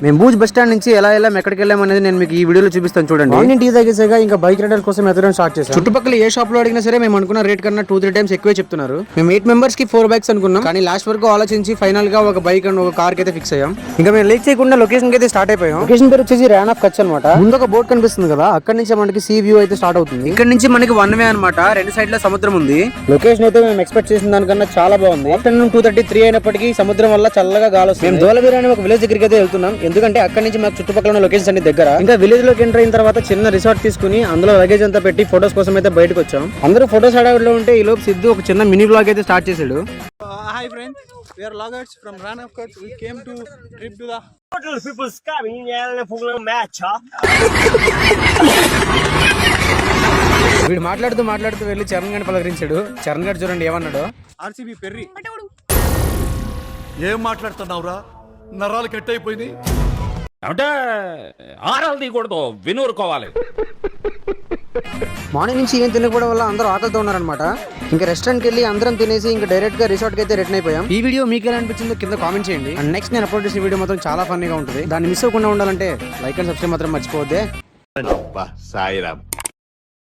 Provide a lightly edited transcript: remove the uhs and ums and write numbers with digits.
మేము Bhuj bus stand నుంచి ఎలా ఎక్కడికి వెళ్ళామనేది నేను మీకు ఈ వీడియోలో చూపిస్తాను చూడండి. మార్నింగ్ టీ తాగేసాగా ఇంకా బైక్ రైడర్ కోసం ఎదగడం స్టార్ట్ చేసాం. చుట్టుపక్కల ఏ షాప్ లో అడిగినా సరే మేము అనుకున్న రేట్ కన్నా 2-3 టైమ్స్ ఎక్కువే చెప్తున్నారు. మేము 8 మెంబర్స్ కి 4 బైక్స్ అనుకున్నాం, కానీ లాస్ట్ వరకు ఆలోచించి ఫైనల్ గా ఒక బైక్ అండ్ ఒక కార్ కి అయితే ఫిక్స్ అయ్యాం. ఇంకా మేము లేట్ చేయకుండా లొకేషన్ కి అయితే స్టార్ట్ అయిపోయాం. లొకేషన్ పేరు వచ్చేసి ర్యాన్ ఆఫ్ కచ్ అనమాట. ముందు ఒక బోట్ కనిపిస్తుంది కదా, అక్కడ నుంచి మనకి సీ వ్యూ అయితే స్టార్ట్ అవుతుంది. ఇక్కడ నుంచి మనకి 1 వే అనమాట, 2 సైడ్ లో సముద్రం ఉంది. లొకేషన్ అయితే మేము ఎక్స్పెక్ట్ చేసిన దానికన్నా చాలా బాగుంది. ఆఫ్టర్నూన్ 2:33 అయినప్పటికీ సముద్రం వల్ల చల్లగా గాలి వస్తుంది. మేము దోలబీర్ అనే ఒక విలేజ్ దగ్గరికి అయితే వెళ్తున్నాం, ఎందుకంటే అక్కడ నుంచి మాకు చుట్టుపక్కల ఉన్న లొకేషన్స్ అన్ని దగ్గర. ఇంకా విలేజ్ లోకి ఎంటర్ అయిన తర్వాత చిన్న రిసార్ట్ తీసుకుని అందులో లగేజ్ అంతా పెట్టి ఫొటోస్ కోసం అయితే బయటకు వచ్చాం. అందరూ ఫొటోస్ హడావిడిలో ఉంటే ఈ లోపు సిద్ధు ఒక చిన్న మినీ బ్లాగ్ అయితే స్టార్ట్ చేశాడు. Hi friends, we are loggers from Run of Kutch. We came to trip to the people's coming and for match. వీడు మాట్లాడుతూ వెళ్ళి చరణ్ గారిని పలకరించాడు. చరణ్ గారు చూడండి ఏమన్నాడు. RCB Perry. ఏం మాట్లాడుతున్నావురా, నరాలు కట్ అయిపోయింది అంటే ఆరాలు తీయకూడదు, వినూరుకోవాలి. మార్నింగ్ నుంచి ఏం తినకపోవడం వల్ల అందరూ ఆకలితో ఉన్నారనమాట. ఇంకా రెస్టారెంట్కి వెళ్ళి అందరం తినేసి ఇంకా డైరెక్ట్ గా రిసార్ట్ కి అయితే రిటర్న్ అయిపోయాం. ఈ వీడియో మీకు ఎలా అనిపించిందో కింద కామెంట్ చేయండి. అండ్ నెక్స్ట్ నేను అప్లోడ్ చేసిన వీడియో మాత్రం చాలా ఫన్నీగా ఉంటుంది. దాన్ని మిస్ అవ్వకుండా ఉండాలంటే లైక్ అండ్ సబ్స్క్రైబ్ మాత్రం మర్చిపోవద్దే. సాయిరామ్.